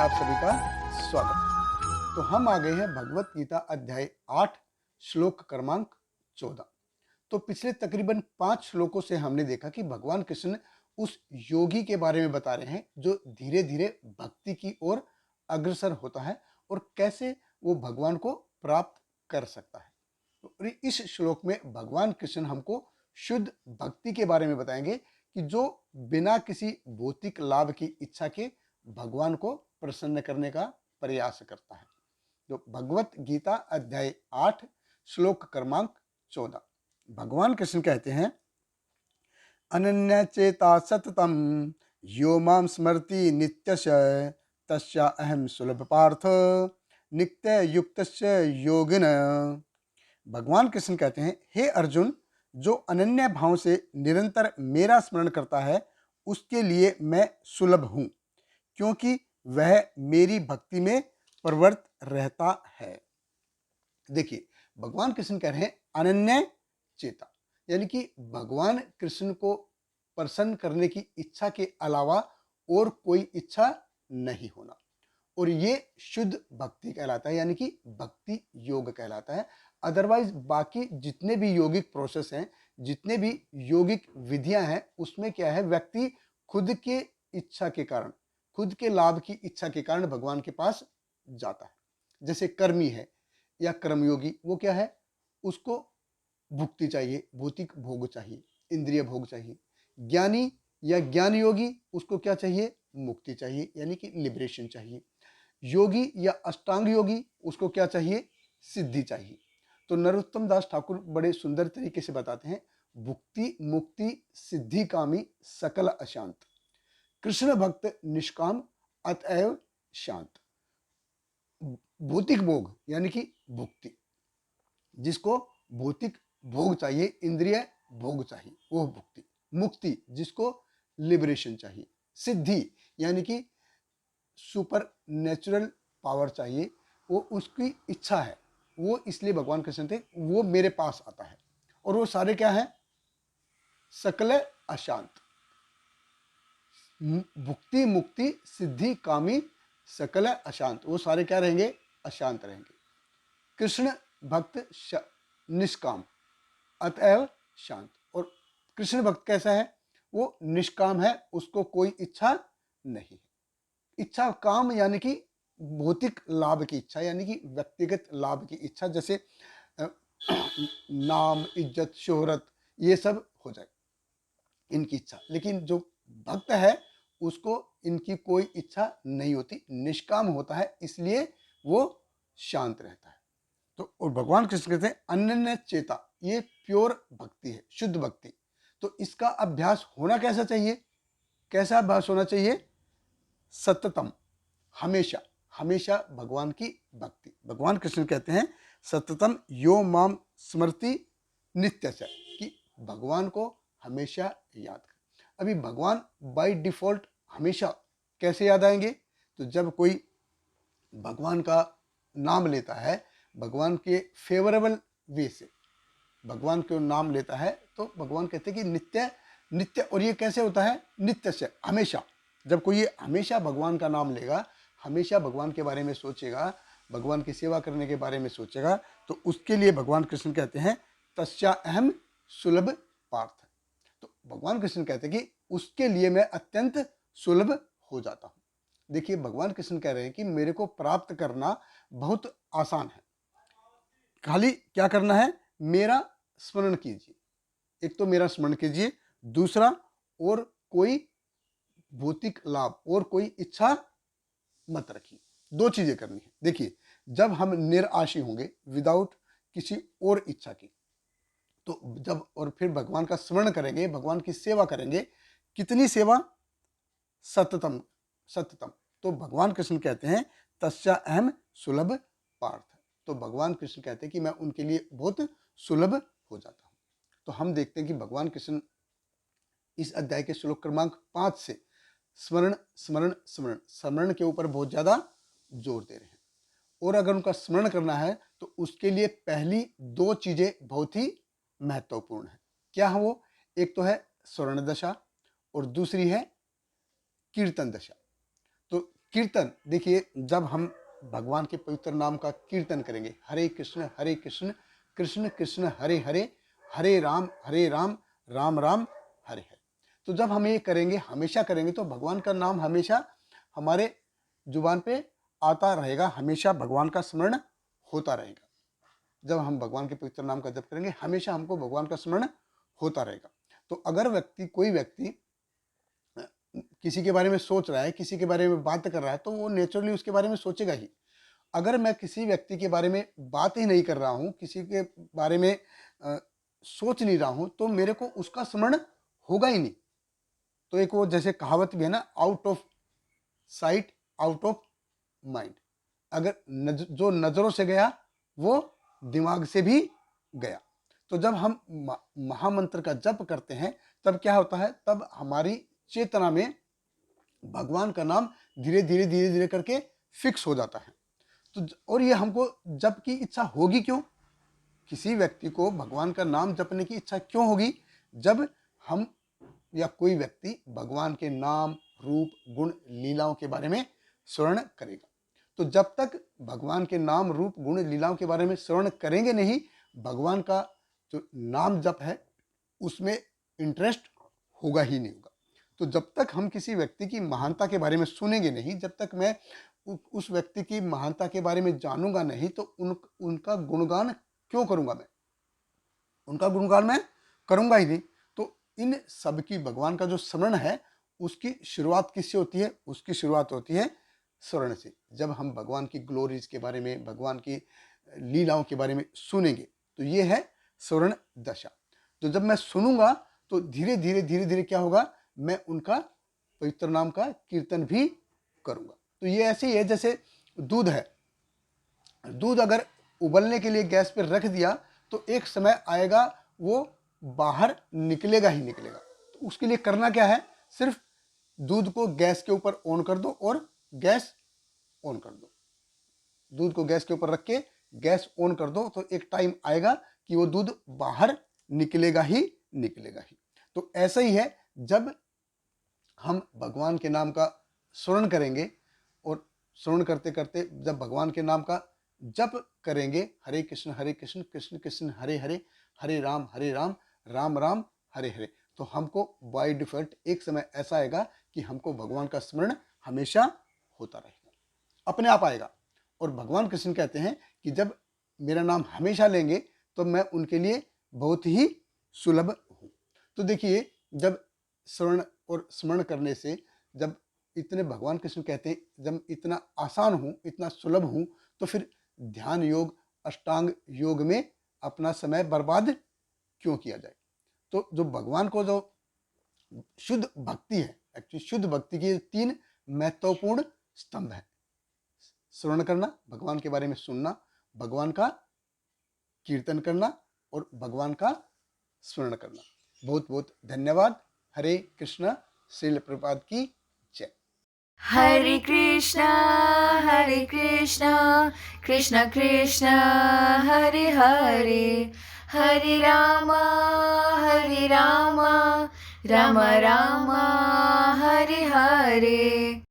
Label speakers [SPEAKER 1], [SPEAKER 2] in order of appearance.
[SPEAKER 1] आप सभी का स्वागत है। तो हम आ गए हैं भगवत गीता अध्याय 8 श्लोक क्रमांक 14। तो पिछले तकरीबन 5 श्लोकों से हमने देखा कि भगवान कृष्ण उस योगी के बारे में बता रहे हैं जो धीरे धीरे भक्ति की ओर अग्रसर होता है और कैसे वो भगवान को प्राप्त कर सकता है। तो इस श्लोक में भगवान कृष्ण हमको शुद्ध भक्ति के बारे में बताएंगे कि जो बिना किसी भौतिक लाभ की इच्छा के भगवान को प्रसन्न करने का प्रयास करता है। तो भगवत गीता अध्याय 8 श्लोक क्रमांक 14 भगवान कृष्ण कहते हैं, अनन्य चेता सततम यो माम स्मरति नित्यश तस्या अहम सुलभ पार्थ नित्य युक्तस्य योगिन। भगवान कृष्ण कहते हैं, हे अर्जुन, जो अनन्य भाव से निरंतर मेरा स्मरण करता है उसके लिए मैं सुलभ हूं, क्योंकि वह मेरी भक्ति में प्रवृत्त रहता है। देखिए, भगवान कृष्ण कह रहे हैं अनन्य चेता, यानी कि भगवान कृष्ण को प्रसन्न करने की इच्छा के अलावा और कोई इच्छा नहीं होना, और ये शुद्ध भक्ति कहलाता है, यानी कि भक्ति योग कहलाता है। अदरवाइज बाकी जितने भी यौगिक प्रोसेस हैं, जितने भी यौगिक विधियां हैं, उसमें क्या है, व्यक्ति खुद के इच्छा के कारण, खुद के लाभ की इच्छा के कारण भगवान के पास जाता है। जैसे कर्मी है या कर्मयोगी, वो क्या है, उसको भुक्ति चाहिए, भौतिक भोग चाहिए, इंद्रिय भोग चाहिए। ज्ञानी या ज्ञान योगी, उसको क्या चाहिए, मुक्ति चाहिए, यानी कि लिबरेशन चाहिए। योगी या अष्टांग योगी, उसको क्या चाहिए, सिद्धि चाहिए। तो नरोत्तम दास ठाकुर बड़े सुंदर तरीके से बताते हैं, भुक्ति मुक्ति सिद्धि कामी सकल अशांत, कृष्ण भक्त निष्काम अतएव शांत। भौतिक भोग यानी कि भुक्ति, जिसको भौतिक भोग चाहिए, इंद्रिय भोग चाहिए, वो भुक्ति। मुक्ति, जिसको लिबरेशन चाहिए। सिद्धि यानी कि सुपर नेचुरल पावर चाहिए, वो उसकी इच्छा है, वो इसलिए भगवान कृष्ण थे, वो मेरे पास आता है। और वो सारे क्या है, सकल अशांत। भुक्ति मुक्ति सिद्धि कामी सकल अशांत, वो सारे क्या रहेंगे, अशांत रहेंगे। कृष्ण भक्त निष्काम अतएव शांत। और कृष्ण भक्त कैसा है, वो निष्काम है, उसको कोई इच्छा नहीं है। इच्छा काम यानी कि भौतिक लाभ की इच्छा, यानी कि व्यक्तिगत लाभ की इच्छा, जैसे नाम इज्जत शोहरत, ये सब हो जाए इनकी इच्छा। लेकिन जो भक्त है उसको इनकी कोई इच्छा नहीं होती, निष्काम होता है, इसलिए वो शांत रहता है। तो और भगवान कृष्ण कहते हैं अनन्य चेता, ये प्योर भक्ति है, शुद्ध भक्ति। तो इसका अभ्यास होना कैसा चाहिए, कैसा अभ्यास होना चाहिए, सततम, हमेशा हमेशा भगवान की भक्ति। भगवान कृष्ण कहते हैं सततम यो माम स्मृति नित्य से, कि भगवान को हमेशा याद कर। अभी भगवान बाय डिफॉल्ट हमेशा कैसे याद आएंगे, तो जब कोई भगवान का नाम लेता है, भगवान के फेवरेबल वे से भगवान को नाम लेता है, तो भगवान कहते हैं कि नित्य नित्य। और ये कैसे होता है, नित्य से, हमेशा। जब कोई ये हमेशा भगवान का नाम लेगा, हमेशा भगवान के बारे में सोचेगा, भगवान की सेवा करने के बारे में सोचेगा, तो उसके लिए भगवान कृष्ण कहते हैं तस्या अहम सुलभ पार्थ। तो भगवान कृष्ण कहते हैं कि उसके लिए मैं अत्यंत सुलभ हो जाता हूं। देखिए, भगवान कृष्ण कह रहे हैं कि मेरे को प्राप्त करना बहुत आसान है, खाली क्या करना है, मेरा स्मरण कीजिए। एक तो मेरा स्मरण कीजिए, दूसरा और कोई भौतिक लाभ और कोई इच्छा मत रखिए। दो चीजें करनी है। देखिए, जब हम निराशी होंगे, विदाउट किसी और इच्छा की, तो जब और फिर भगवान का स्मरण करेंगे, भगवान की सेवा करेंगे, कितनी सेवा, सततम सततम। तो भगवान कृष्ण कहते हैं तस्या अहम सुलभ पार्थ। तो भगवान कृष्ण कहते हैं कि मैं उनके लिए बहुत सुलभ हो जाता हूं। तो हम देखते हैं कि भगवान कृष्ण इस अध्याय के श्लोक क्रमांक 5 से स्मरण स्मरण स्मरण स्मरण के ऊपर बहुत ज्यादा जोर दे रहे हैं। और अगर उनका स्मरण करना है तो उसके लिए पहली दो चीजें बहुत ही महत्वपूर्ण है। क्या है वो, एक तो है स्वर्ण दशा और दूसरी है कीर्तन दशा। तो कीर्तन, देखिए जब हम भगवान के पवित्र नाम का कीर्तन करेंगे, हरे कृष्ण कृष्ण कृष्ण हरे हरे, हरे राम राम राम हरे हरे, तो जब हम ये करेंगे, हमेशा करेंगे, तो भगवान का नाम हमेशा हमारे जुबान पे आता रहेगा, हमेशा भगवान का स्मरण होता रहेगा। जब हम भगवान के पवित्र नाम का जप करेंगे, हमेशा हमको भगवान का स्मरण होता रहेगा। तो अगर कोई व्यक्ति किसी के बारे में सोच रहा है, किसी के बारे में बात कर रहा है, तो वो नेचुरली उसके बारे में सोचेगा ही। अगर मैं किसी व्यक्ति के बारे में बात ही नहीं कर रहा हूँ, किसी के बारे में सोच नहीं रहा हूँ, तो मेरे को उसका स्मरण होगा ही नहीं। तो एक वो जैसे कहावत भी है ना, out of sight out of mind. अगर जो नजरों से गया वो दिमाग से भी गया। तो जब हम महामंत्र का जप करते हैं, तब क्या होता है, तब हमारी चेतना में भगवान का नाम धीरे धीरे करके फिक्स हो जाता है। तो और ये हमको जप की इच्छा होगी क्यों? किसी व्यक्ति को भगवान का नाम जपने की इच्छा क्यों होगी? जब हम या कोई व्यक्ति भगवान के नाम, रूप, गुण, लीलाओं के बारे में श्रवण करेगा। तो जब तक भगवान के नाम, रूप, गुण, लीलाओं के बारे में श्रवण करेंगे नहीं, भगवान का जो नाम जप है उसमें इंटरेस्ट होगा ही नहीं होगा। तो जब तक हम किसी व्यक्ति की महानता के बारे में सुनेंगे नहीं, जब तक मैं उस व्यक्ति की महानता के बारे में जानूंगा नहीं, तो उनका गुणगान क्यों करूंगा? मैं उनका गुणगान मैं करूंगा ही नहीं। तो इन सब की भगवान का जो स्मरण है, उसकी शुरुआत किससे होती है? उसकी शुरुआत होती है स्मरण से। जब हम भगवान की ग्लोरीज के बारे में, भगवान की लीलाओं के बारे में सुनेंगे, तो ये है स्मरण दशा। तो जब मैं सुनूंगा, तो धीरे धीरे क्या होगा, मैं उनका पवित्र नाम का कीर्तन भी करूंगा। तो ये ऐसे ही है जैसे दूध है। दूध अगर उबलने के लिए गैस पर रख दिया, तो एक समय आएगा वो बाहर निकलेगा ही निकलेगा। तो उसके लिए करना क्या है? सिर्फ दूध को गैस के ऊपर ऑन कर दो और गैस ऑन कर दो। दूध को गैस के ऊपर रख के गैस ऑन कर दो, तो एक टाइम आएगा कि वो दूध बाहर निकलेगा ही निकलेगा ही। तो ऐसा ही है, जब हम भगवान के नाम का स्मरण करेंगे और स्मरण करते करते जब भगवान के नाम का जप करेंगे, हरे कृष्ण कृष्ण कृष्ण हरे हरे, हरे राम राम राम हरे हरे, तो हमको बाय डिफॉल्ट एक समय ऐसा आएगा कि हमको भगवान का स्मरण हमेशा होता रहेगा, अपने आप आएगा। और भगवान कृष्ण कहते हैं कि जब मेरा नाम हमेशा लेंगे, तो मैं उनके लिए बहुत ही सुलभ हूँ। तो देखिए, जब श्रवण और स्मरण करने से, जब इतने भगवान कृष्ण कहते हैं, जब इतना आसान हूँ, इतना सुलभ हूँ, तो फिर ध्यान योग, अष्टांग योग में अपना समय बर्बाद क्यों किया जाए? तो जो भगवान को जो शुद्ध भक्ति है, एक्चुअली शुद्ध भक्ति के 3 महत्वपूर्ण स्तंभ है: श्रवण करना, भगवान के बारे में सुनना, भगवान का कीर्तन करना और भगवान का स्मरण करना। बहुत बहुत धन्यवाद। हरे कृष्ण। श्रील प्रभुपाद की जय।
[SPEAKER 2] हरे कृष्णा कृष्ण कृष्ण हरे हरे, हरे रामा राम राम हरे हरे।